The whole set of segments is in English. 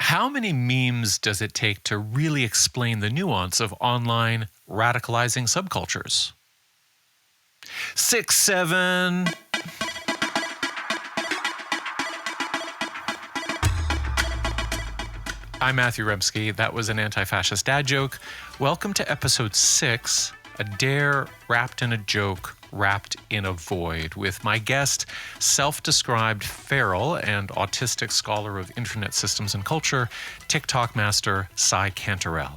How many memes does it take to really explain the nuance of online radicalizing subcultures? 6, 7. I'm Matthew Remski. That was an anti-fascist dad joke. Welcome to episode 6, a dare wrapped in a joke, wrapped in a void, with my guest, self-described feral and autistic scholar of internet systems and culture, TikTok master Canterel.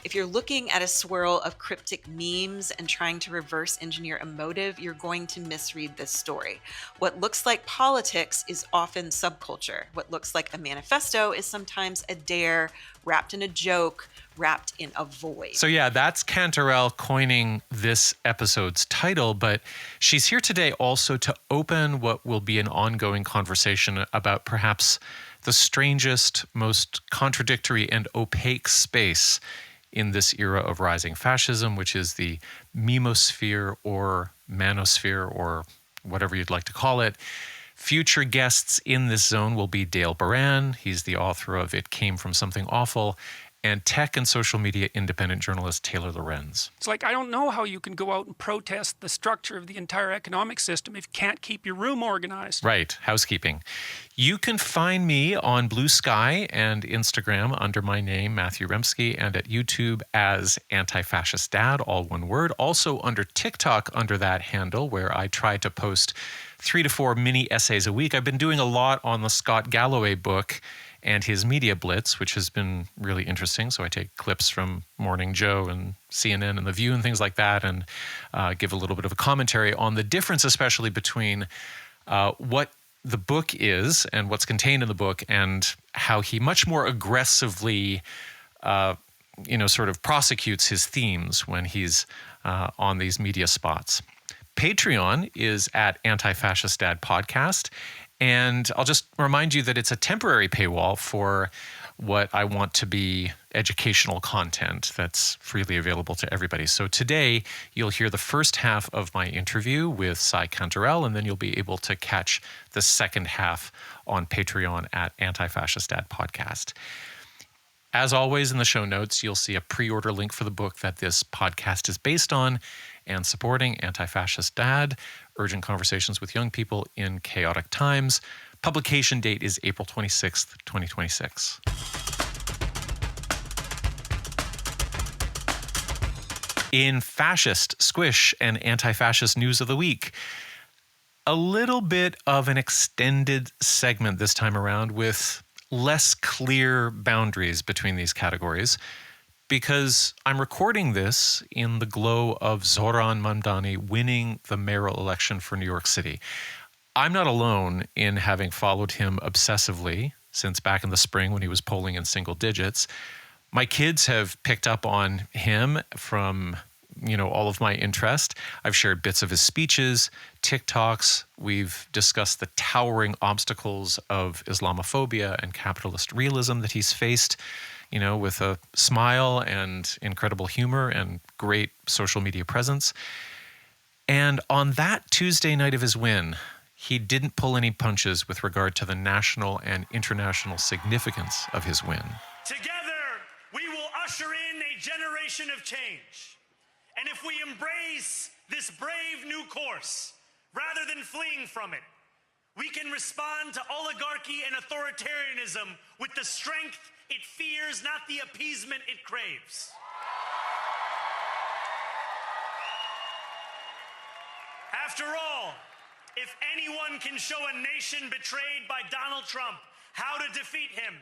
If you're looking at a swirl of cryptic memes and trying to reverse engineer a motive, you're going to misread this story. What looks like politics is often subculture. What looks like a manifesto is sometimes a dare wrapped in a joke, wrapped in a void. So yeah, that's Canterel coining this episode's title, but she's here today also to open what will be an ongoing conversation about perhaps the strangest, most contradictory and opaque space in this era of rising fascism, which is the Memosphere or Manosphere or whatever you'd like to call it. Future guests in this zone will be Dale Baran. He's the author of It Came From Something Awful, and tech and social media independent journalist Taylor Lorenz. It's like, I don't know how you can go out and protest the structure of the entire economic system if you can't keep your room organized. Right, housekeeping. You can find me on Blue Sky and Instagram under my name, Matthew Remski, and at YouTube as Anti-Fascist Dad, all one word. Also under TikTok under that handle, where I try to post 3 to 4 mini essays a week. I've been doing a lot on the Scott Galloway book and his media blitz, which has been really interesting. So I take clips from Morning Joe and CNN and The View and things like that, and give a little bit of a commentary on the difference, especially between what the book is and what's contained in the book, and how he much more aggressively, sort of prosecutes his themes when he's on these media spots. Patreon is at Anti-Fascist Dad Podcast. And I'll just remind you that it's a temporary paywall for what I want to be educational content that's freely available to everybody. So today, you'll hear the first half of my interview with Canterel, and then you'll be able to catch the second half on Patreon at Anti-Fascist Dad Podcast. As always, in the show notes, you'll see a pre-order link for the book that this podcast is based on, and supporting Anti-Fascist Dad, Urgent Conversations with Young People in Chaotic Times. Publication date is April 26th, 2026. In fascist, squish, and anti-fascist news of the week, a little bit of an extended segment this time around with less clear boundaries between these categories, because I'm recording this in the glow of Zoran Mandani winning the mayoral election for New York City. I'm not alone in having followed him obsessively since back in the spring when he was polling in single digits. My kids have picked up on him from, all of my interest. I've shared bits of his speeches, TikToks. We've discussed the towering obstacles of Islamophobia and capitalist realism that he's faced, with a smile and incredible humor and great social media presence. And on that Tuesday night of his win, he didn't pull any punches with regard to the national and international significance of his win. Together, we will usher in a generation of change. And if we embrace this brave new course, rather than fleeing from it, we can respond to oligarchy and authoritarianism with the strength it fears, not the appeasement it craves. After all, if anyone can show a nation betrayed by Donald Trump how to defeat him,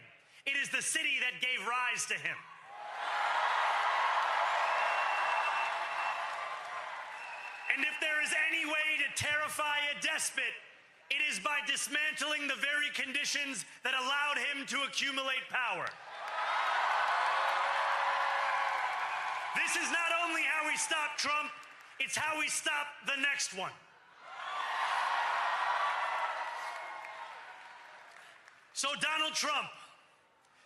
it is the city that gave rise to him. And if there is any way to terrify a despot, it is by dismantling the very conditions that allowed him to accumulate power. This is not only how we stop Trump, it's how we stop the next one. So Donald Trump,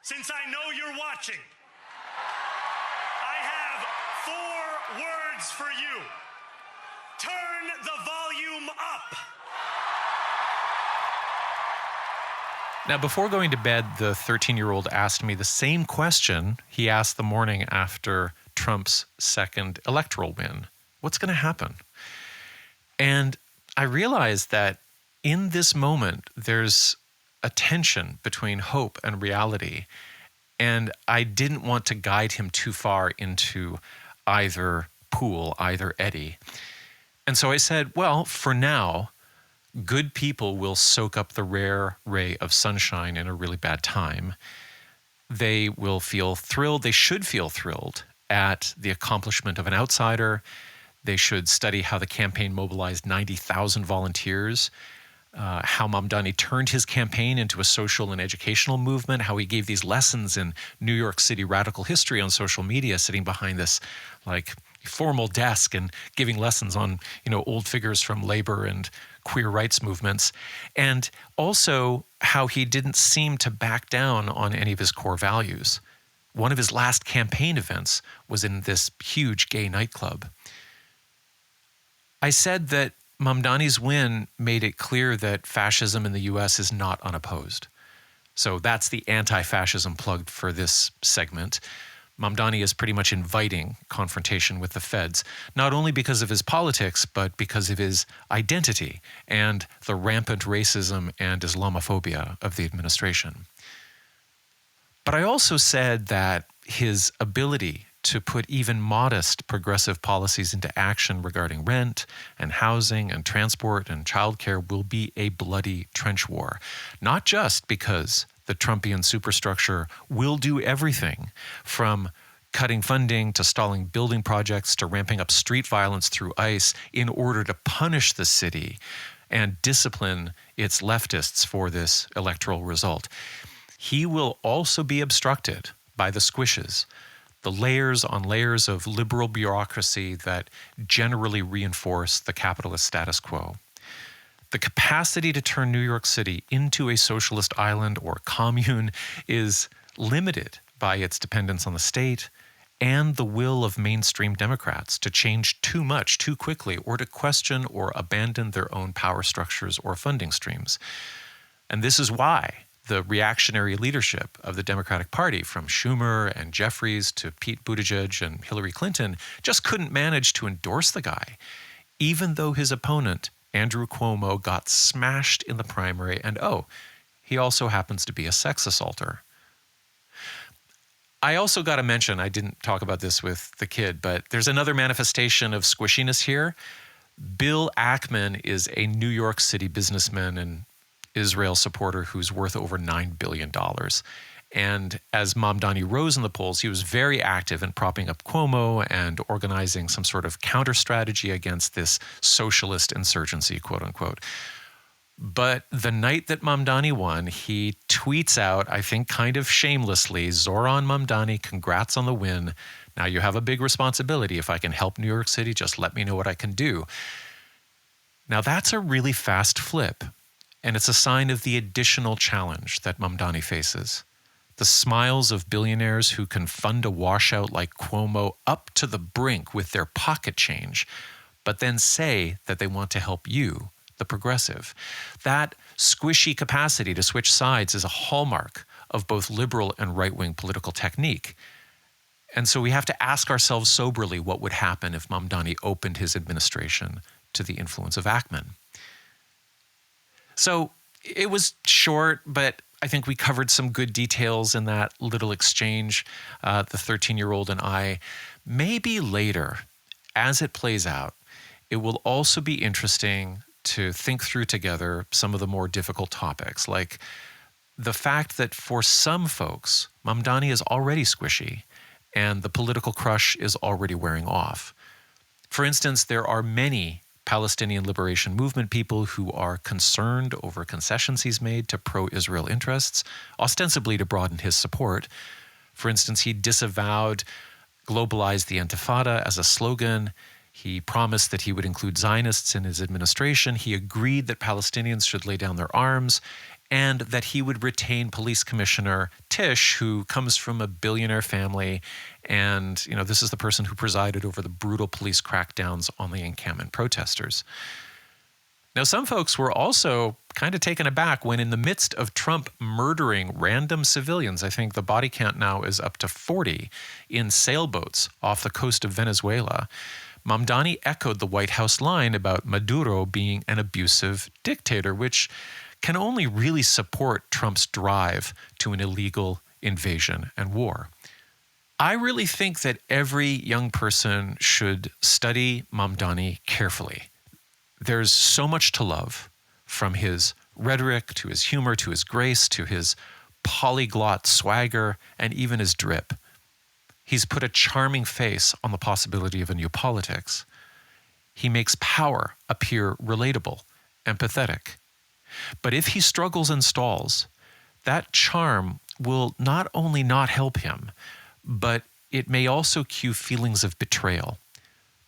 since I know you're watching, I have 4 words for you. Turn the volume up. Now, before going to bed, the 13-year-old asked me the same question he asked the morning after Trump's second electoral win. What's going to happen? And I realized that in this moment, there's a tension between hope and reality. And I didn't want to guide him too far into either pool, either eddy. And so I said, well, for now, good people will soak up the rare ray of sunshine in a really bad time. They will feel thrilled. They should feel thrilled at the accomplishment of an outsider. They should study how the campaign mobilized 90,000 volunteers, how Mandani turned his campaign into a social and educational movement, how he gave these lessons in New York City radical history on social media, sitting behind this like formal desk and giving lessons on, old figures from labor and queer rights movements, and also how he didn't seem to back down on any of his core values. One of his last campaign events was in this huge gay nightclub. I said that Mandani's win made it clear that fascism in the US is not unopposed. So that's the anti-fascism plug for this segment. Mandani is pretty much inviting confrontation with the feds, not only because of his politics, but because of his identity and the rampant racism and Islamophobia of the administration. But I also said that his ability to put even modest progressive policies into action regarding rent and housing and transport and childcare will be a bloody trench war, not just because the Trumpian superstructure will do everything from cutting funding to stalling building projects to ramping up street violence through ICE in order to punish the city and discipline its leftists for this electoral result. He will also be obstructed by the squishes, the layers on layers of liberal bureaucracy that generally reinforce the capitalist status quo. The capacity to turn New York City into a socialist island or commune is limited by its dependence on the state and the will of mainstream Democrats to change too much too quickly or to question or abandon their own power structures or funding streams. And this is why the reactionary leadership of the Democratic Party, from Schumer and Jeffries to Pete Buttigieg and Hillary Clinton, just couldn't manage to endorse the guy, even though his opponent, Andrew Cuomo, got smashed in the primary, and he also happens to be a sex assaulter. I also got to mention, I didn't talk about this with the kid, but there's another manifestation of squishiness here. Bill Ackman is a New York City businessman and Israel supporter who's worth over $9 billion. And as Mandani rose in the polls, he was very active in propping up Cuomo and organizing some sort of counter strategy against this socialist insurgency, quote unquote. But the night that Mandani won, he tweets out, I think kind of shamelessly, "Zoran Mandani, congrats on the win. Now you have a big responsibility. If I can help New York City, just let me know what I can do." Now that's a really fast flip. And it's a sign of the additional challenge that Mandani faces. The smiles of billionaires who can fund a washout like Cuomo up to the brink with their pocket change, but then say that they want to help you, the progressive. That squishy capacity to switch sides is a hallmark of both liberal and right-wing political technique. And so we have to ask ourselves soberly what would happen if Mandani opened his administration to the influence of Ackman. So it was short, but I think we covered some good details in that little exchange, the 13-year-old and I. Maybe later, as it plays out, it will also be interesting to think through together some of the more difficult topics, like the fact that for some folks, Mandani is already squishy and the political crush is already wearing off. For instance, there are many Palestinian Liberation Movement people who are concerned over concessions he's made to pro-Israel interests, ostensibly to broaden his support. For instance, he disavowed "globalize the Intifada" as a slogan. He promised that he would include Zionists in his administration. He agreed that Palestinians should lay down their arms, and that he would retain Police Commissioner Tisch, who comes from a billionaire family. And, this is the person who presided over the brutal police crackdowns on the encampment protesters. Now, some folks were also kind of taken aback when, in the midst of Trump murdering random civilians, I think the body count now is up to 40 in sailboats off the coast of Venezuela, Mandani echoed the White House line about Maduro being an abusive dictator, which can only really support Trump's drive to an illegal invasion and war. I really think that every young person should study Mandani carefully. There's so much to love, from his rhetoric to his humor to his grace to his polyglot swagger and even his drip. He's put a charming face on the possibility of a new politics. He makes power appear relatable, empathetic. But if he struggles and stalls, that charm will not only not help him, but it may also cue feelings of betrayal.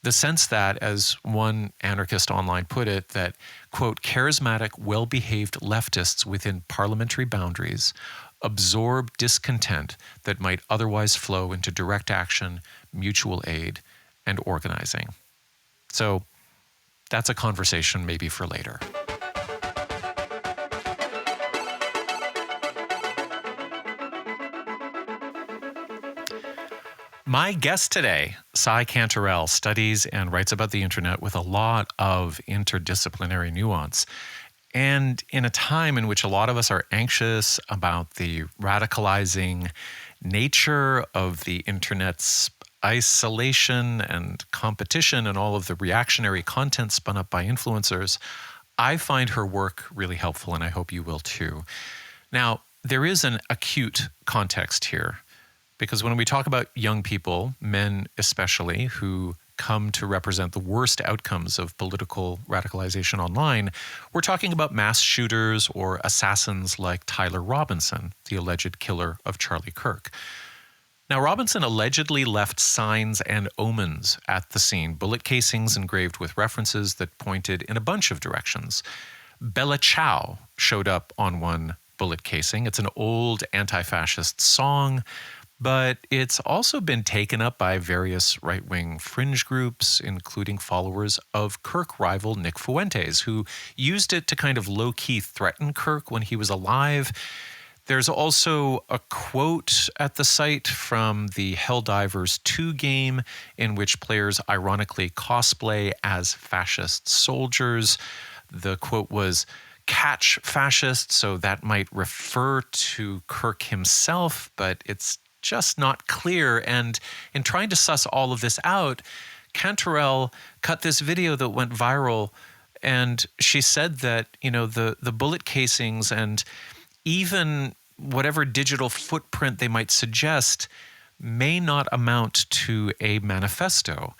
The sense that, as one anarchist online put it, that, quote, charismatic, well-behaved leftists within parliamentary boundaries absorb discontent that might otherwise flow into direct action, mutual aid, and organizing. So that's a conversation maybe for later. My guest today, Cy Canterel, studies and writes about the internet with a lot of interdisciplinary nuance. And in a time in which a lot of us are anxious about the radicalizing nature of the internet's isolation and competition and all of the reactionary content spun up by influencers, I find her work really helpful, and I hope you will too. Now, there is an acute context here, because when we talk about young people, men especially, who come to represent the worst outcomes of political radicalization online, we're talking about mass shooters or assassins like Tyler Robinson, the alleged killer of Charlie Kirk. Now, Robinson allegedly left signs and omens at the scene, bullet casings engraved with references that pointed in a bunch of directions. Bella Ciao showed up on one bullet casing. It's an old anti-fascist song, but it's also been taken up by various right-wing fringe groups, including followers of Kirk rival Nick Fuentes, who used it to kind of low-key threaten Kirk when he was alive. There's also a quote at the site from the Helldivers 2 game, in which players ironically cosplay as fascist soldiers. The quote was, "Catch fascist," so that might refer to Kirk himself, but it's just not clear. And in trying to suss all of this out, Canterel cut this video that went viral, and she said that, you know, the bullet casings and even whatever digital footprint they might suggest may not amount to a manifesto.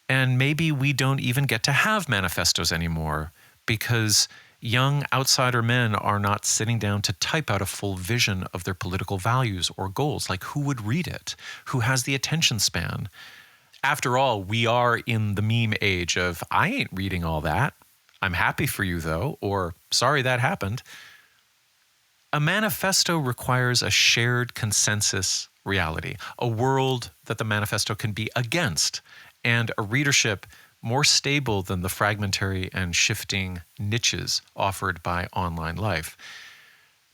And maybe we don't even get to have manifestos anymore, because young outsider men are not sitting down to type out a full vision of their political values or goals. Like, who would read it? Who has the attention span? After all, we are in the meme age of, I ain't reading all that. I'm happy for you though, or sorry that happened. A manifesto requires a shared consensus reality, a world that the manifesto can be against, and a readership more stable than the fragmentary and shifting niches offered by online life.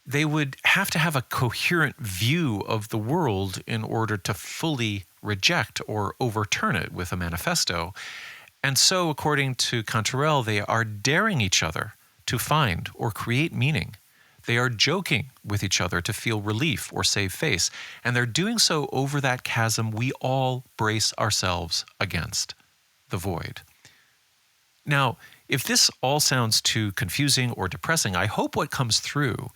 They would have to have a coherent view of the world in order to fully reject or overturn it with a manifesto. And so, according to Canterel, they are daring each other to find or create meaning. They are joking with each other to feel relief or save face. And they're doing so over that chasm we all brace ourselves against, the void. Now, if this all sounds too confusing or depressing, I hope what comes through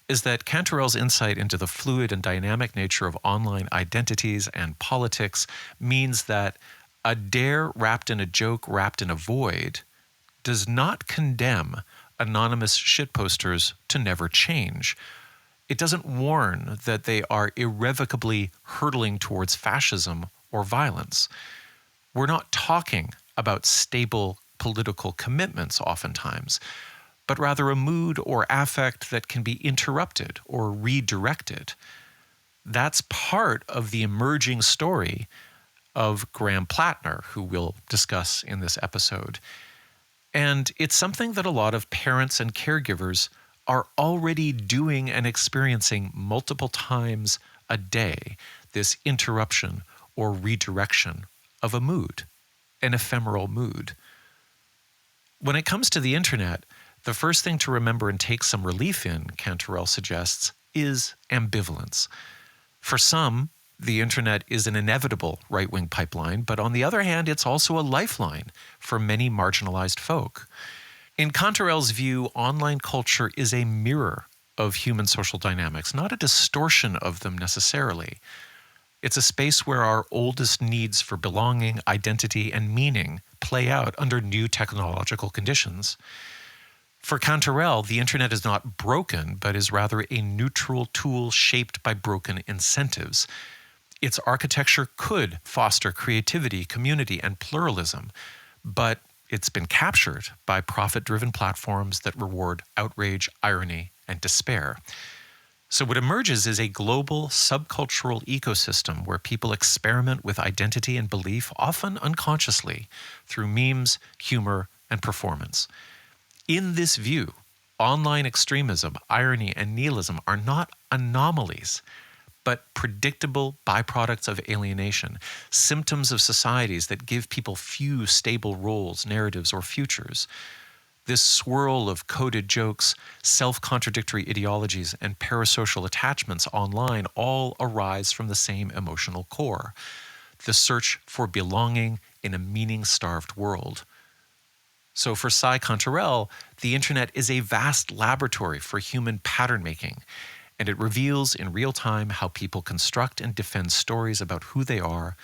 is that Canterel's insight into the fluid and dynamic nature of online identities and politics means that a dare wrapped in a joke wrapped in a void does not condemn anonymous shitposters to never change. It doesn't warn that they are irrevocably hurtling towards fascism or violence. We're not talking about stable political commitments oftentimes, but rather a mood or affect that can be interrupted or redirected. That's part of the emerging story of Graham Platner, who we'll discuss in this episode. And it's something that a lot of parents and caregivers are already doing and experiencing multiple times a day, this interruption or redirection of a mood, an ephemeral mood. When it comes to the internet, the first thing to remember and take some relief in, Canterel suggests, is ambivalence. For some, the internet is an inevitable right-wing pipeline, but on the other hand, it's also a lifeline for many marginalized folk. In Canterel's view, online culture is a mirror of human social dynamics, not a distortion of them necessarily. It's a space where our oldest needs for belonging, identity, and meaning play out under new technological conditions. For Canterel, the internet is not broken, but is rather a neutral tool shaped by broken incentives. Its architecture could foster creativity, community, and pluralism, but it's been captured by profit-driven platforms that reward outrage, irony, and despair. So what emerges is a global subcultural ecosystem where people experiment with identity and belief, often unconsciously, through memes, humor, and performance. In this view, online extremism, irony, and nihilism are not anomalies, but predictable byproducts of alienation, symptoms of societies that give people few stable roles, narratives, or futures. This swirl of coded jokes, self-contradictory ideologies, and parasocial attachments online all arise from the same emotional core, the search for belonging in a meaning-starved world. So for Cy Canterel, the internet is a vast laboratory for human pattern making, and it reveals in real time how people construct and defend stories about who they are,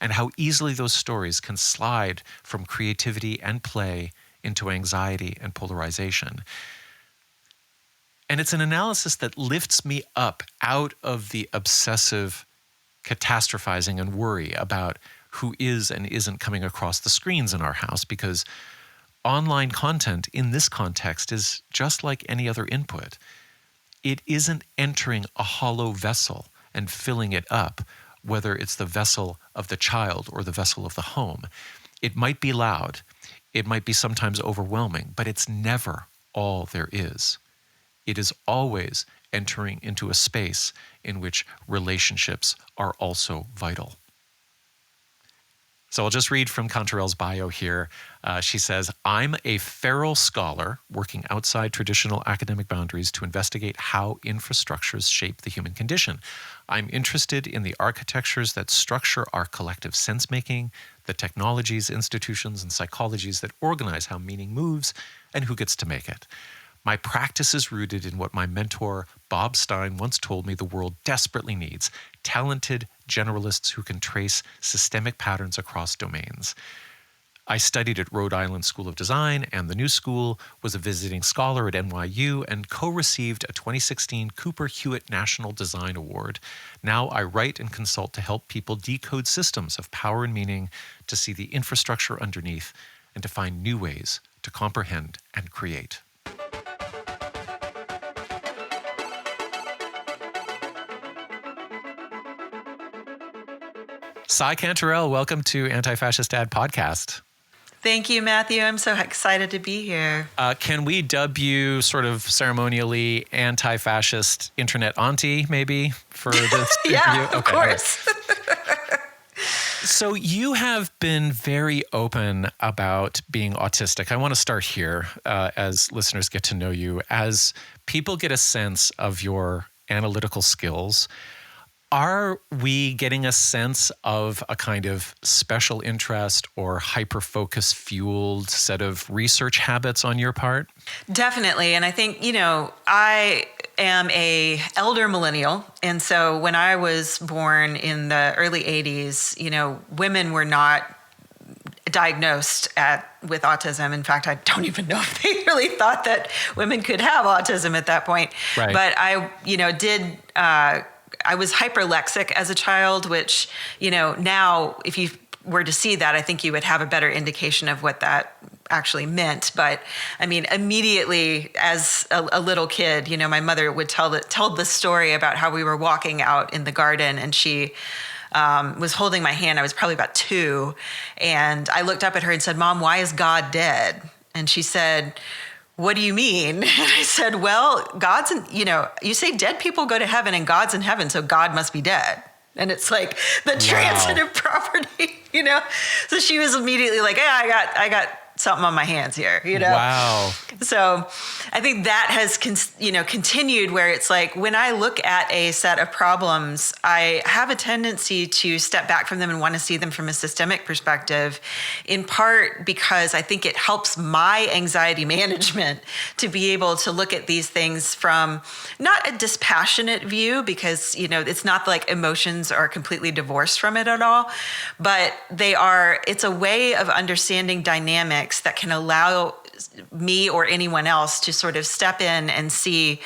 and how easily those stories can slide from creativity and play into anxiety and polarization. And it's an analysis that lifts me up out of the obsessive catastrophizing and worry about who is and isn't coming across the screens in our house, because online content in this context is just like any other input. It isn't entering a hollow vessel and filling it up, whether it's the vessel of the child or the vessel of the home. It might be loud. It might be sometimes overwhelming, but it's never all there is. It is always entering into a space in which relationships are also vital. So I'll just read from Canterel's bio here. She says, I'm a feral scholar working outside traditional academic boundaries to investigate how infrastructures shape the human condition. I'm interested in the architectures that structure our collective sense-making, the technologies, institutions, and psychologies that organize how meaning moves and who gets to make it. My practice is rooted in what my mentor, Bob Stein, once told me the world desperately needs: talented generalists who can trace systemic patterns across domains. I studied at Rhode Island School of Design and the New School, was a visiting scholar at NYU, and co-received a 2016 Cooper Hewitt National Design Award. Now I write and consult to help people decode systems of power and meaning, to see the infrastructure underneath, and to find new ways to comprehend and create. Cy Canterel, welcome to Anti-Fascist Dad podcast. Thank you, Matthew. I'm so excited to be here. Can we dub you sort of ceremonially anti-fascist internet auntie, maybe, for this Yeah, interview? of course. So you have been very open about being autistic. I want to start here as listeners get to know you, as people get a sense of your analytical skills. Are we getting a sense of a kind of special interest or hyper-focus fueled set of research habits on your part? Definitely. And I think, I am a elder millennial. And so when I was born in the early 80s, women were not diagnosed with autism. In fact, I don't even know if they really thought that women could have autism at that point. Right. But I, I was hyperlexic as a child, which, now if you were to see that, I think you would have a better indication of what that actually meant. But I mean, immediately as a little kid, my mother would tell the story about how we were walking out in the garden, and she was holding my hand. I was probably about 2. And I looked up at her and said, "Mom, why is God dead?" And she said, what do you mean? And I said, well, God's, you say dead people go to heaven and God's in heaven, so God must be dead. And it's like the transitive property, So she was immediately like, yeah, I got something on my hands here, Wow. So I think that has, continued where it's like, when I look at a set of problems, I have a tendency to step back from them and want to see them from a systemic perspective, in part because I think it helps my anxiety management to be able to look at these things from not a dispassionate view, because, it's not like emotions are completely divorced from it at all, but it's a way of understanding dynamics that can allow me or anyone else to sort of step in and see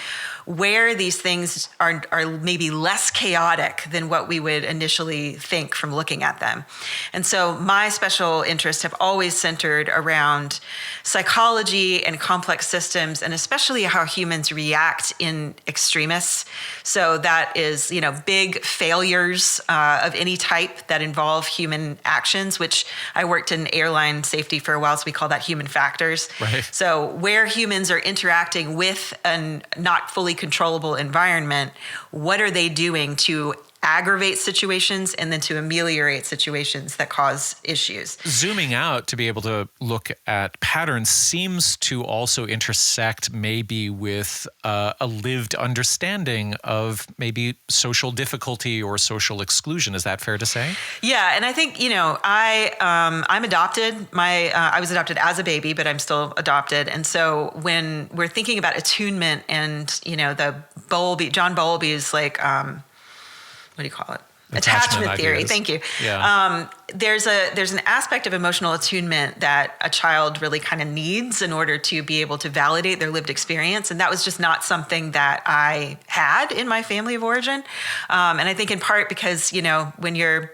where these things are maybe less chaotic than what we would initially think from looking at them. And so my special interests have always centered around psychology and complex systems, and especially how humans react in extremis. So that is, big failures of any type that involve human actions, which I worked in airline safety for a while, so we call that human factors. Right. So where humans are interacting with a not fully controllable environment, what are they doing to aggravate situations and then to ameliorate situations that cause issues? Zooming out to be able to look at patterns seems to also intersect maybe with a lived understanding of maybe social difficulty or social exclusion. Is that fair to say? Yeah, and I think, I'm adopted. I was adopted as a baby, but I'm still adopted. And so when we're thinking about attunement and, the John Bowlby's like, what do you call it? Attachment theory. Ideas. Thank you. Yeah. There's an aspect of emotional attunement that a child really kind of needs in order to be able to validate their lived experience. And that was just not something that I had in my family of origin. And I think in part because, when you're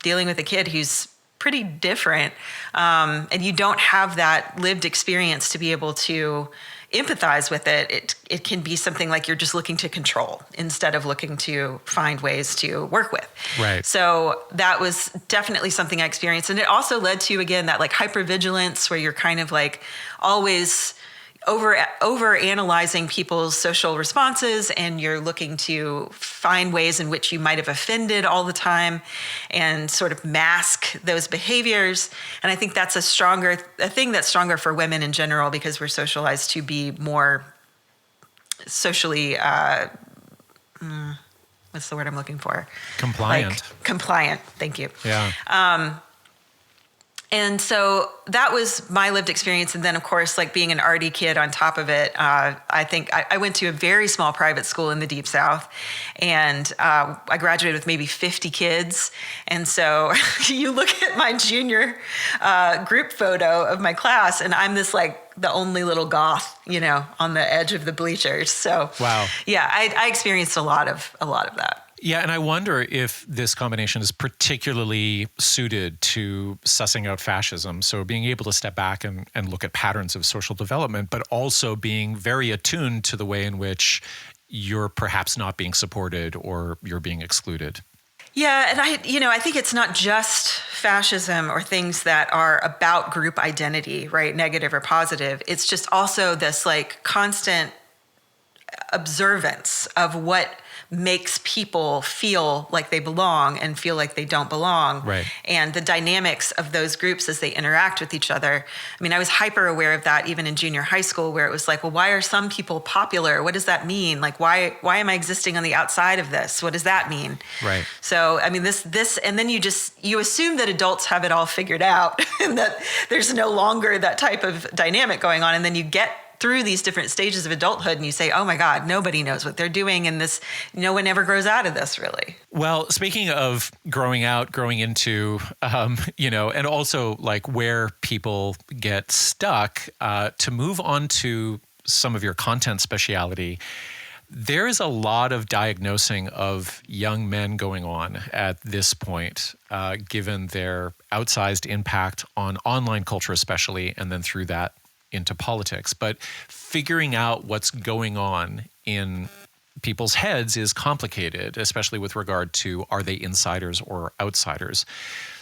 dealing with a kid who's pretty different, and you don't have that lived experience to be able to empathize with it, it can be something like you're just looking to control instead of looking to find ways to work with. Right. So that was definitely something I experienced. And it also led to, again, that like hypervigilance where you're kind of like always over analyzing people's social responses, and you're looking to find ways in which you might have offended all the time and sort of mask those behaviors. And I think that's a thing that's stronger for women in general, because we're socialized to be more socially, what's the word I'm looking for? Compliant. Compliant. Thank you. Yeah. And so that was my lived experience. And then, of course, like being an arty kid on top of it, I think I went to a very small private school in the Deep South, and I graduated with maybe 50 kids. And so you look at my junior group photo of my class, and I'm this like the only little goth, on the edge of the bleachers. So wow. Yeah, I experienced a lot of that. Yeah, and I wonder if this combination is particularly suited to sussing out fascism. So being able to step back and look at patterns of social development, but also being very attuned to the way in which you're perhaps not being supported or you're being excluded. Yeah, and I think it's not just fascism or things that are about group identity, right? Negative or positive. It's just also this like constant observance of what makes people feel like they belong and feel like they don't belong. Right. And the dynamics of those groups as they interact with each other. I mean, I was hyper aware of that even in junior high school, where it was like, well, why are some people popular? What does that mean? Like, why am I existing on the outside of this? What does that mean? Right. So, I mean, this, and then you assume that adults have it all figured out and that there's no longer that type of dynamic going on. And then you get through these different stages of adulthood and you say, oh my God, nobody knows what they're doing. And this, no one ever grows out of this really. Well, speaking of growing into, and also like where people get stuck, to move on to some of your content speciality, there is a lot of diagnosing of young men going on at this point, given their outsized impact on online culture especially, and then through that into politics. But figuring out what's going on in people's heads is complicated, especially with regard to, are they insiders or outsiders?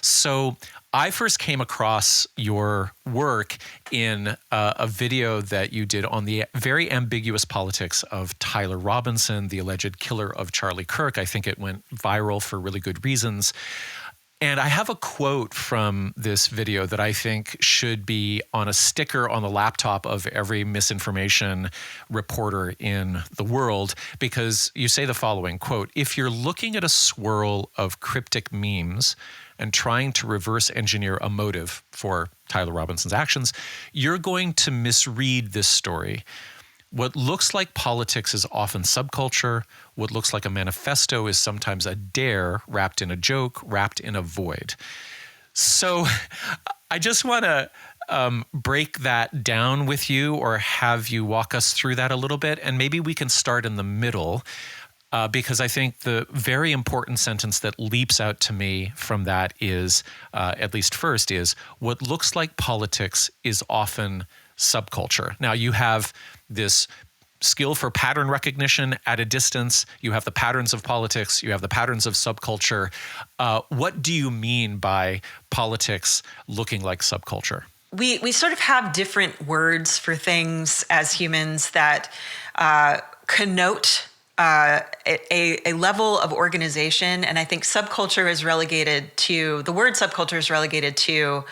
So I first came across your work in a video that you did on the very ambiguous politics of Tyler Robinson, the alleged killer of Charlie Kirk. I think it went viral for really good reasons. And I have a quote from this video that I think should be on a sticker on the laptop of every misinformation reporter in the world, because you say the following, quote, "If you're looking at a swirl of cryptic memes and trying to reverse engineer a motive for Tyler Robinson's actions, you're going to misread this story. What looks like politics is often subculture. What looks like a manifesto is sometimes a dare wrapped in a joke, wrapped in a void." So I just want to break that down with you, or have you walk us through that a little bit. And maybe we can start in the middle, because I think the very important sentence that leaps out to me from that is, at least first, is what looks like politics is often subculture. Now, you have this skill for pattern recognition at a distance. You have the patterns of politics. You have the patterns of subculture. What do you mean by politics looking like subculture? We sort of have different words for things as humans that connote a level of organization. And I think subculture is relegated to, the word subculture is relegated to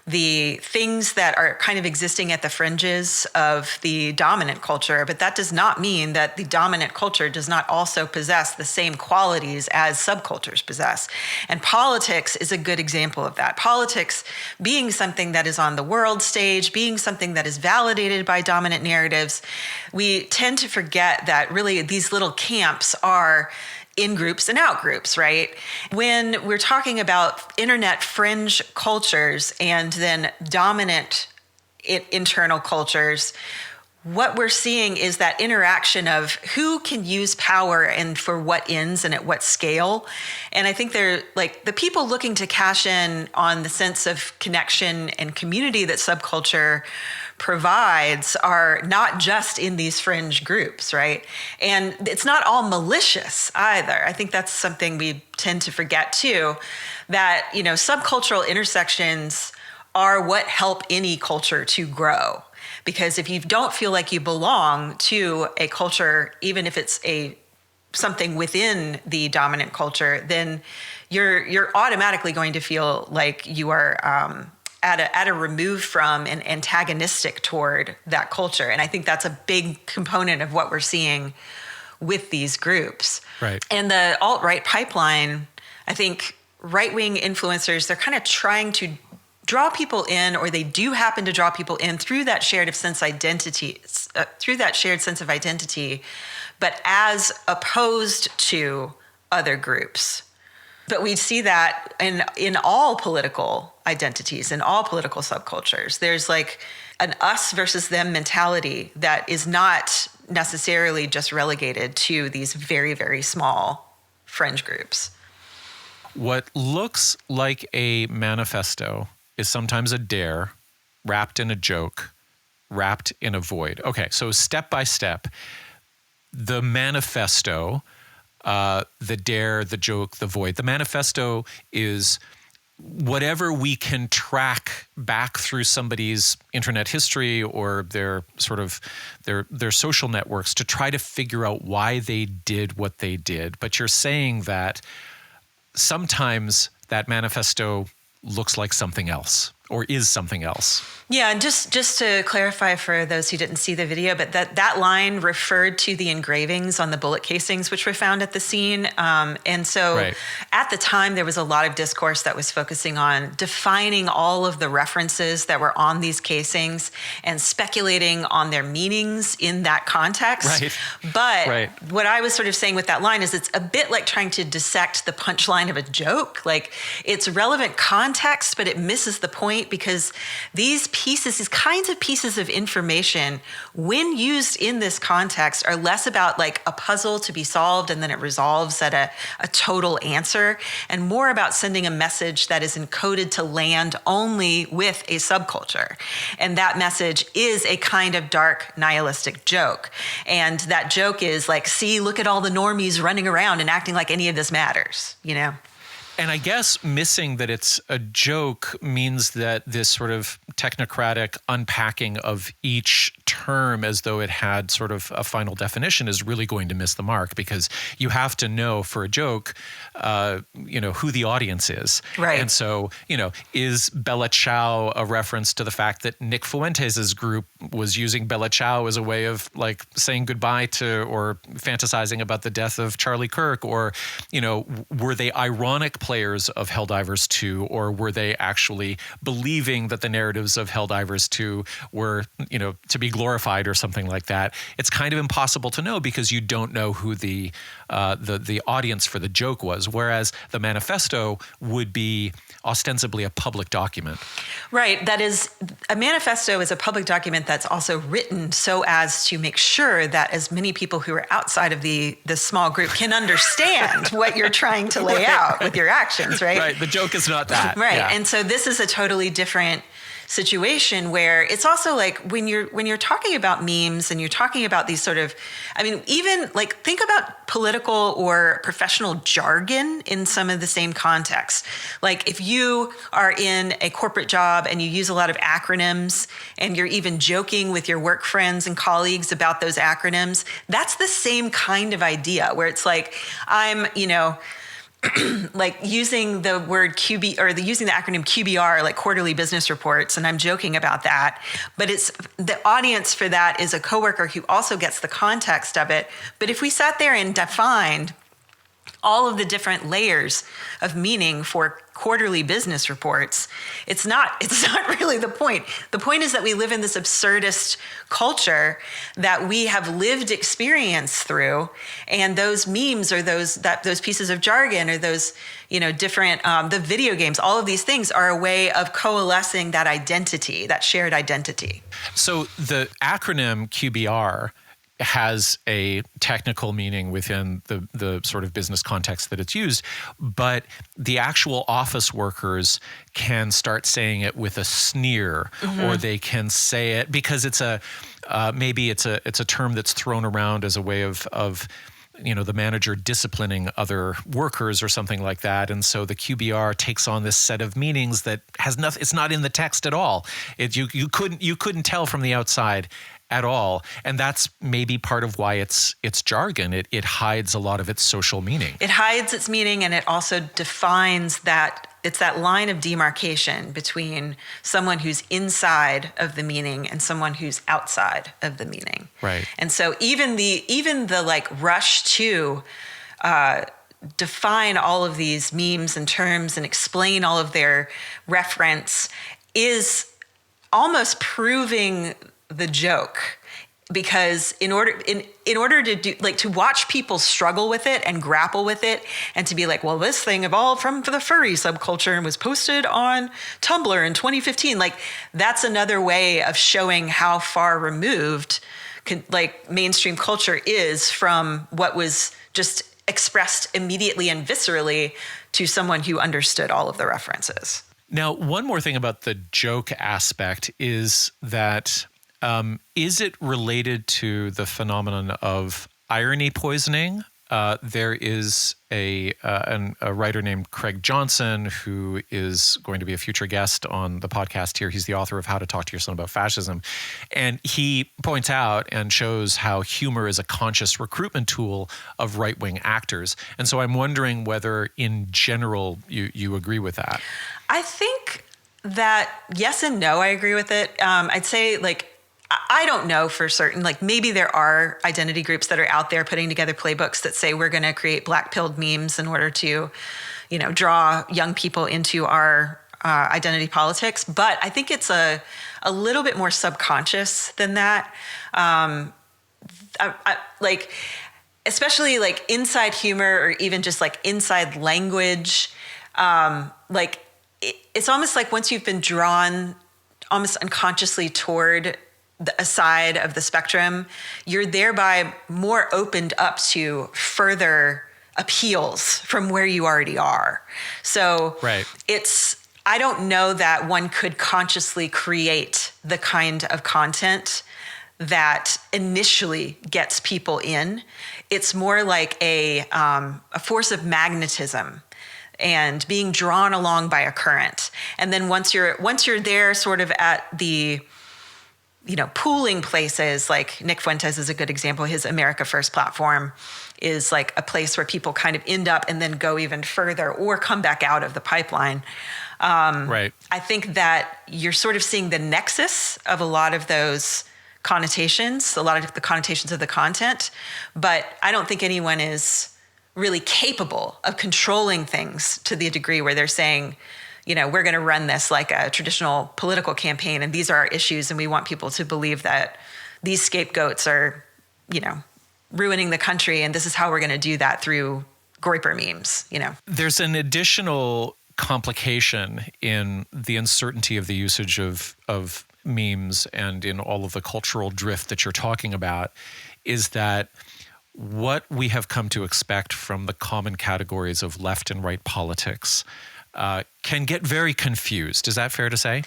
the things that are kind of existing at the fringes of the dominant culture. But that does not mean that the dominant culture does not also possess the same qualities as subcultures possess. And politics is a good example of that. Politics being something that is on the world stage, being something that is validated by dominant narratives, we tend to forget that really these little camps are in groups and out groups, right? When we're talking about internet fringe cultures and then dominant internal cultures, what we're seeing is that interaction of who can use power and for what ends and at what scale. And I think they're like the people looking to cash in on the sense of connection and community that subculture provides are not just in these fringe groups, right? And it's not all malicious either. I think that's something we tend to forget too, that, you know, subcultural intersections are what help any culture to grow. Because if you don't feel like you belong to a culture, even if it's something within the dominant culture, then you're automatically going to feel like you are at a remove from and antagonistic toward that culture. And I think that's a big component of what we're seeing with these groups. Right. And the alt-right pipeline, I think right-wing influencers, they're kind of trying to draw people in, or they do happen to draw people in through that shared sense of identity, but as opposed to other groups. But we see that in all political identities, in all political subcultures. There's like an us versus them mentality that is not necessarily just relegated to these very, very small fringe groups. What looks like a manifesto is sometimes a dare wrapped in a joke, wrapped in a void. Okay, so step by step, the manifesto, the dare, the joke, the void. The manifesto is whatever we can track back through somebody's internet history or their sort of their social networks to try to figure out why they did what they did. But you're saying that sometimes that manifesto looks like something else or is something else. Yeah, and just to clarify for those who didn't see the video, but that line referred to the engravings on the bullet casings, which were found at the scene. And so right. At the time, there was a lot of discourse that was focusing on defining all of the references that were on these casings and speculating on their meanings in that context. Right. But what I was sort of saying with that line is it's a bit like trying to dissect the punchline of a joke. Like it's relevant context, but it misses the point because these kinds of pieces of information, when used in this context, are less about like a puzzle to be solved and then it resolves at a total answer, and more about sending a message that is encoded to land only with a subculture. And that message is a kind of dark nihilistic joke. And that joke is like, see, look at all the normies running around and acting like any of this matters, you know? And I guess missing that it's a joke means that this sort of technocratic unpacking of each term as though it had sort of a final definition is really going to miss the mark, because you have to know for a joke, who the audience is. Right. And so, is Bella Ciao a reference to the fact that Nick Fuentes' group was using Bella Ciao as a way of like saying goodbye to or fantasizing about the death of Charlie Kirk? Or, were they ironic players of Helldivers 2, or were they actually believing that the narratives of Helldivers 2 were, to be glorified or something like that? It's kind of impossible to know because you don't know who the audience for the joke was, whereas the manifesto would be ostensibly a public document. Right. That is, a manifesto is a public document that's also written so as to make sure that as many people who are outside of the small group can understand what you're trying to lay out with your actions, right? Right. The joke is not that. Right. Yeah. And so this is a totally different situation where it's also like when you're talking about memes and you're talking about these sort of, even like think about political or professional jargon in some of the same contexts. Like if you are in a corporate job and you use a lot of acronyms and you're even joking with your work friends and colleagues about those acronyms, that's the same kind of idea where it's like, I'm, like using the word using the acronym QBR, like quarterly business reports, and I'm joking about that. But it's the audience for that is a coworker who also gets the context of it. But if we sat there and defined all of the different layers of meaning for quarterly business reports, it's not really the point. The point is that we live in this absurdist culture that we have lived experience through, and those memes or those pieces of jargon or those different the video games, all of these things are a way of coalescing that identity, that shared identity. So the acronym QBR has a technical meaning within the sort of business context that it's used, but the actual office workers can start saying it with a sneer, or they can say it because it's maybe it's a term that's thrown around as a way of the manager disciplining other workers or something like that. And so the QBR takes on this set of meanings that has nothing, it's not in the text at all. You couldn't tell from the outside at all. And that's maybe part of why it's jargon. It hides a lot of its social meaning. It hides its meaning, and it also defines that it's that line of demarcation between someone who's inside of the meaning and someone who's outside of the meaning. Right. And so even the like rush to define all of these memes and terms and explain all of their reference is almost proving the joke, because in order to do, like, to watch people struggle with it and grapple with it and to be like, well, this thing evolved from the furry subculture and was posted on Tumblr in 2015, like that's another way of showing how far removed like mainstream culture is from what was just expressed immediately and viscerally to someone who understood all of the references. Now, one more thing about the joke aspect is that is it related to the phenomenon of irony poisoning? There is a writer named Craig Johnson who is going to be a future guest on the podcast here. He's the author of How to Talk to Your Son About Fascism. And he points out and shows how humor is a conscious recruitment tool of right-wing actors. And so I'm wondering whether in general you agree with that. I think that yes and no, I agree with it. I'd say like, I don't know for certain, like maybe there are identity groups that are out there putting together playbooks that say we're going to create black-pilled memes in order to, draw young people into our identity politics. But I think it's a little bit more subconscious than that. Like, especially like inside humor or even just like inside language, like it's almost like once you've been drawn almost unconsciously toward a side of the spectrum, you're thereby more opened up to further appeals from where you already are. So right. I don't know that one could consciously create the kind of content that initially gets people in. It's more like a force of magnetism. and being drawn along by a current. And then once you're there sort of at the, pooling places, like Nick Fuentes is a good example. His America First platform is like a place where people kind of end up and then go even further or come back out of the pipeline. Right. I think that you're sort of seeing the nexus of a lot of those connotations, a lot of the connotations of the content, but I don't think anyone is really capable of controlling things to the degree where they're saying, we're going to run this like a traditional political campaign, and these are our issues, and we want people to believe that these scapegoats are, ruining the country, and this is how we're going to do that through Groyper memes, There's an additional complication in the uncertainty of the usage of memes and in all of the cultural drift that you're talking about, is that what we have come to expect from the common categories of left and right politics can get very confused. Is that fair to say?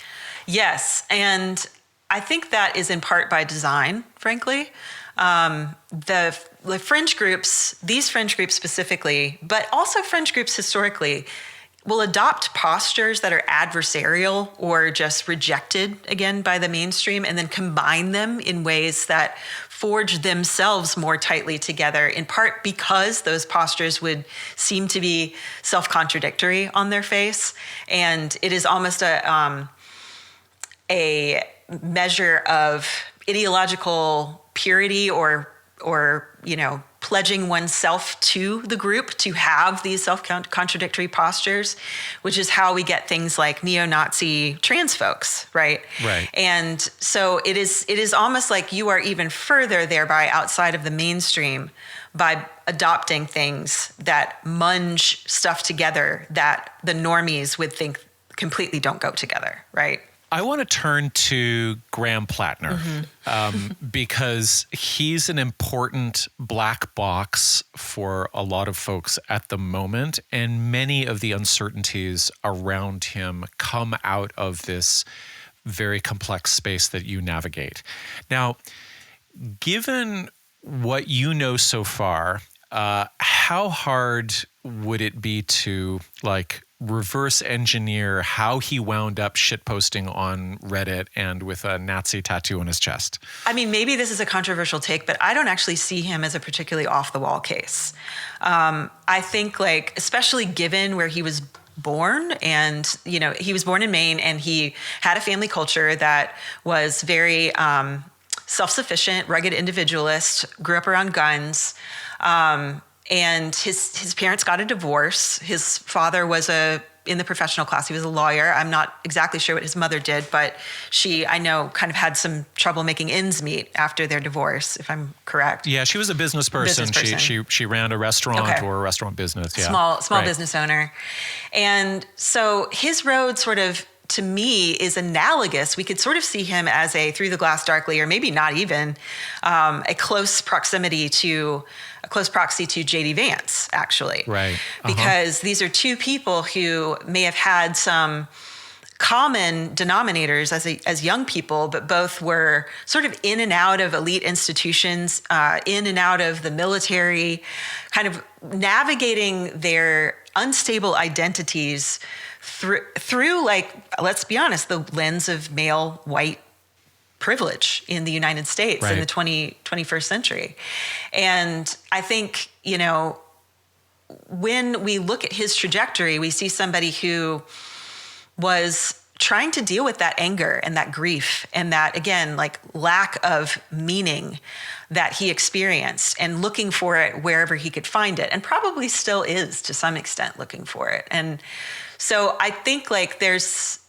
Yes. And I think that is in part by design, frankly. The fringe groups, these fringe groups specifically, but also fringe groups historically, will adopt postures that are adversarial or just rejected again by the mainstream, and then combine them in ways that forge themselves more tightly together, in part because those postures would seem to be self-contradictory on their face. And it is almost a measure of ideological purity or pledging oneself to the group to have these self-contradictory postures, which is how we get things like neo-Nazi trans folks, right? Right. And so it is almost like you are even further thereby outside of the mainstream by adopting things that munge stuff together that the normies would think completely don't go together, right? I want to turn to Graham Platner because he's an important black box for a lot of folks at the moment, and many of the uncertainties around him come out of this very complex space that you navigate. Now, given what you know so far, how hard would it be to reverse engineer how he wound up shitposting on Reddit and with a Nazi tattoo on his chest? I mean, maybe this is a controversial take, but I don't actually see him as a particularly off-the-wall case. I think, especially given where he was born, and he was born in Maine, and he had a family culture that was very self-sufficient, rugged individualist, grew up around guns. And his parents got a divorce. His father was in the professional class. He was a lawyer. I'm not exactly sure what his mother did, but she, I know, kind of had some trouble making ends meet after their divorce, if I'm correct. Yeah, she was a business person. She ran a restaurant or a restaurant business. Yeah. Small business owner. And so his road sort of, to me, is analogous. We could sort of see him as a through the glass darkly, or maybe not even, a close proxy to J.D. Vance, actually. Right. Because these are two people who may have had some common denominators as young people, but both were sort of in and out of elite institutions, in and out of the military, kind of navigating their unstable identities through let's be honest, the lens of male white privilege in the United States in the 21st century. And I think, when we look at his trajectory, we see somebody who was trying to deal with that anger and that grief and that, again, lack of meaning that he experienced, and looking for it wherever he could find it, and probably still is to some extent looking for it. And so I think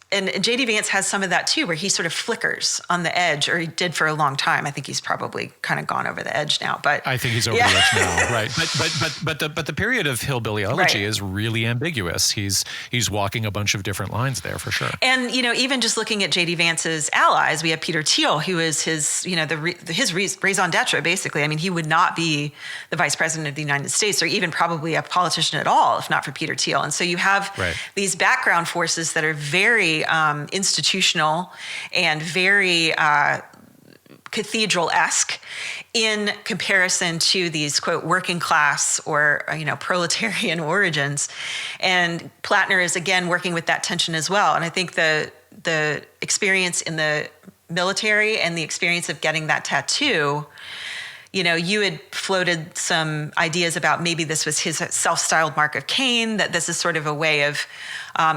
and J.D. Vance has some of that too, where he sort of flickers on the edge, or he did for a long time. I think he's probably kind of gone over the edge now, but I think he's over the edge now, right? But the period of hillbilly elegy is really ambiguous. He's walking a bunch of different lines there for sure. And even just looking at J.D. Vance's allies, we have Peter Thiel, who is his his raison d'etre, basically. I mean, he would not be the vice president of the United States, or even probably a politician at all, if not for Peter Thiel. And so you have these background forces that are very institutional and very cathedral-esque in comparison to these, quote, working class or, proletarian origins. And Platner is, again, working with that tension as well. And I think the experience in the military and the experience of getting that tattoo, you had floated some ideas about maybe this was his self-styled mark of Cain, that this is sort of a way of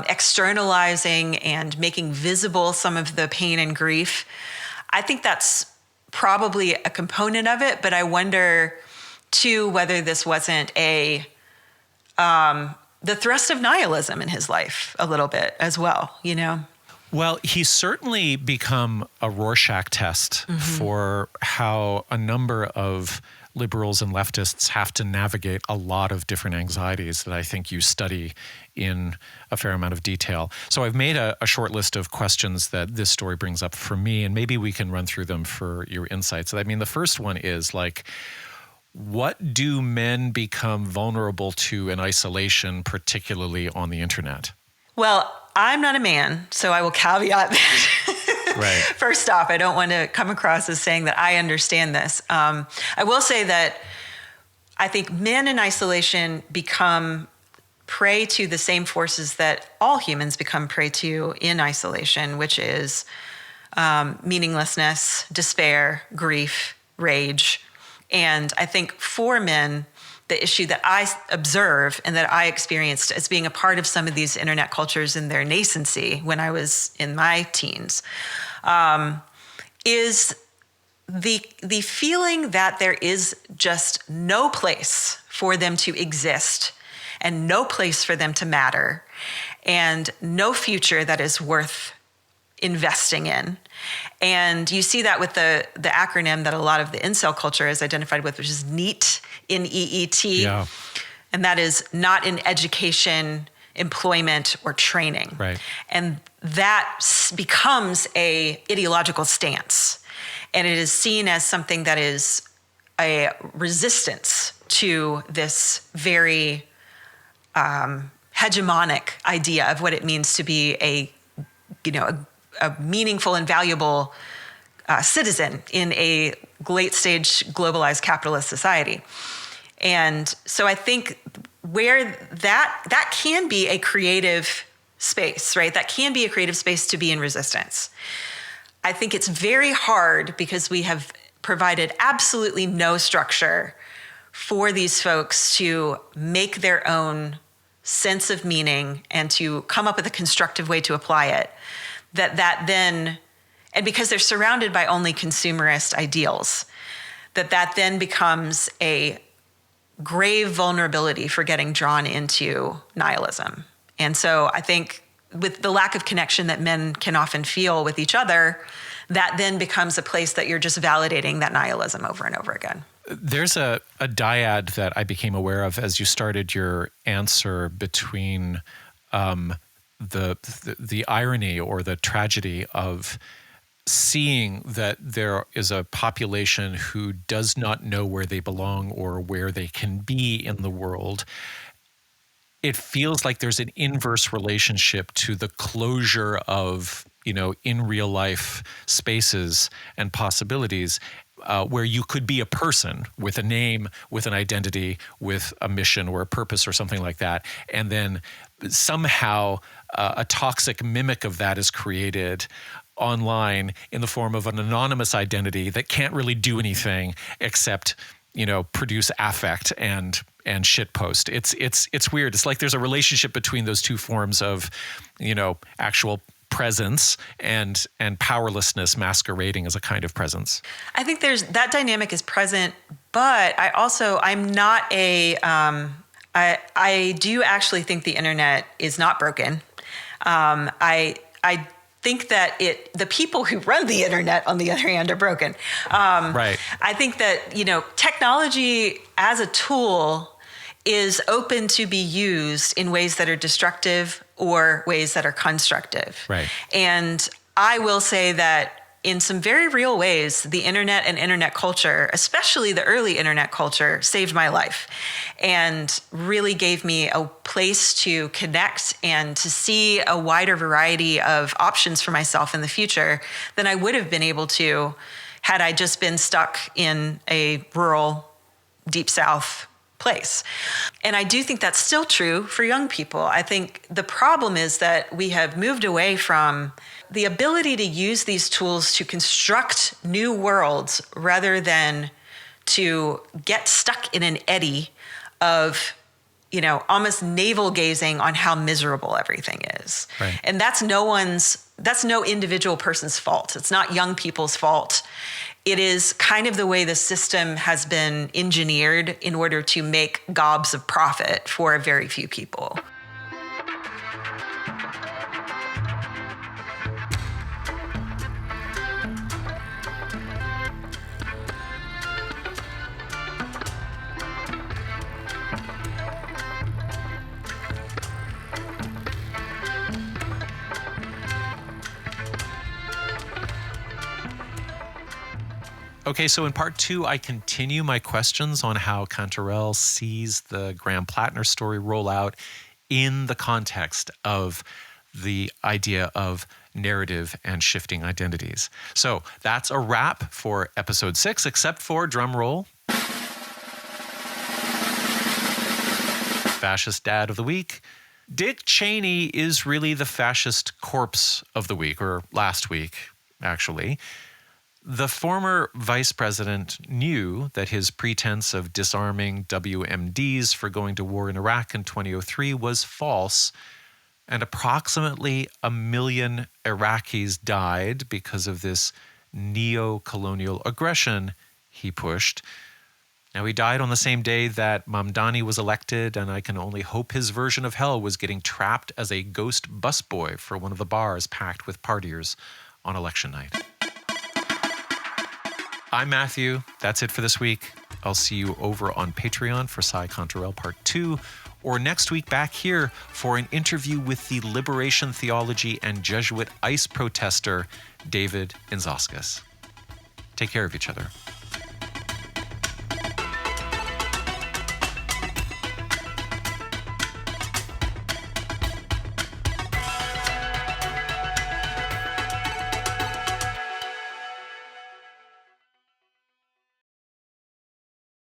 externalizing and making visible some of the pain and grief. I think that's probably a component of it, but I wonder too whether this wasn't the thrust of nihilism in his life a little bit as well, Well, he's certainly become a Rorschach test for how a number of liberals and leftists have to navigate a lot of different anxieties that I think you study in a fair amount of detail. So I've made a short list of questions that this story brings up for me, and maybe we can run through them for your insights. I mean, the first one is what do men become vulnerable to in isolation, particularly on the internet? Well, I'm not a man, so I will caveat that. Right. First off, I don't want to come across as saying that I understand this. I will say that I think men in isolation become prey to the same forces that all humans become prey to in isolation, which is meaninglessness, despair, grief, rage. And I think for men, the issue that I observe and that I experienced as being a part of some of these internet cultures in their nascency when I was in my teens, is the feeling that there is just no place for them to exist and no place for them to matter and no future that is worth investing in. And you see that with the acronym that a lot of the incel culture is identified with, which is NEET, N-E-E-T. Yeah. And that is not in education, employment, or training. Right. And that becomes a ideological stance. And it is seen as something that is a resistance to this very hegemonic idea of what it means to be a meaningful and valuable citizen in a late stage globalized capitalist society. And so I think where that can be a creative space, right? That can be a creative space to be in resistance. I think it's very hard because we have provided absolutely no structure for these folks to make their own sense of meaning and to come up with a constructive way to apply it. That then, and because they're surrounded by only consumerist ideals, that then becomes a grave vulnerability for getting drawn into nihilism. And so I think with the lack of connection that men can often feel with each other, that then becomes a place that you're just validating that nihilism over and over again. There's a dyad that I became aware of as you started your answer between the irony or the tragedy of seeing that there is a population who does not know where they belong or where they can be in the world. It feels like there's an inverse relationship to the closure of, in real life spaces and possibilities where you could be a person with a name, with an identity, with a mission or a purpose or something like that. And then somehow a toxic mimic of that is created online in the form of an anonymous identity that can't really do anything except, produce affect and shitpost. It's weird. It's like there's a relationship between those two forms of, actual presence and powerlessness masquerading as a kind of presence. I think that dynamic is present, but I'm not I do actually think the internet is not broken. I think that the people who run the internet, on the other hand, are broken. Right. I think that, technology as a tool is open to be used in ways that are destructive or ways that are constructive. Right. And I will say that in some very real ways, the internet and internet culture, especially the early internet culture, saved my life and really gave me a place to connect and to see a wider variety of options for myself in the future than I would have been able to had I just been stuck in a rural, deep South place. And I do think that's still true for young people. I think the problem is that we have moved away from the ability to use these tools to construct new worlds rather than to get stuck in an eddy of, almost navel gazing on how miserable everything is. Right. And that's no individual person's fault. It's not young people's fault. It is kind of the way the system has been engineered in order to make gobs of profit for a very few people. Okay, so in part 2, I continue my questions on how Canterel sees the Graham Platner story roll out in the context of the idea of narrative and shifting identities. So that's a wrap for episode 6, except for, drum roll, Fascist Dad of the Week. Dick Cheney is really the fascist corpse of the week, or last week, actually. The former vice president knew that his pretense of disarming WMDs for going to war in Iraq in 2003 was false, and approximately 1 million Iraqis died because of this neo-colonial aggression he pushed. Now, he died on the same day that Mandani was elected, and I can only hope his version of hell was getting trapped as a ghost busboy for one of the bars packed with partiers on election night. I'm Matthew. That's it for this week. I'll see you over on Patreon for Cy Canterel Part 2, or next week back here for an interview with the liberation theology and Jesuit ICE protester, David Inzauskas. Take care of each other.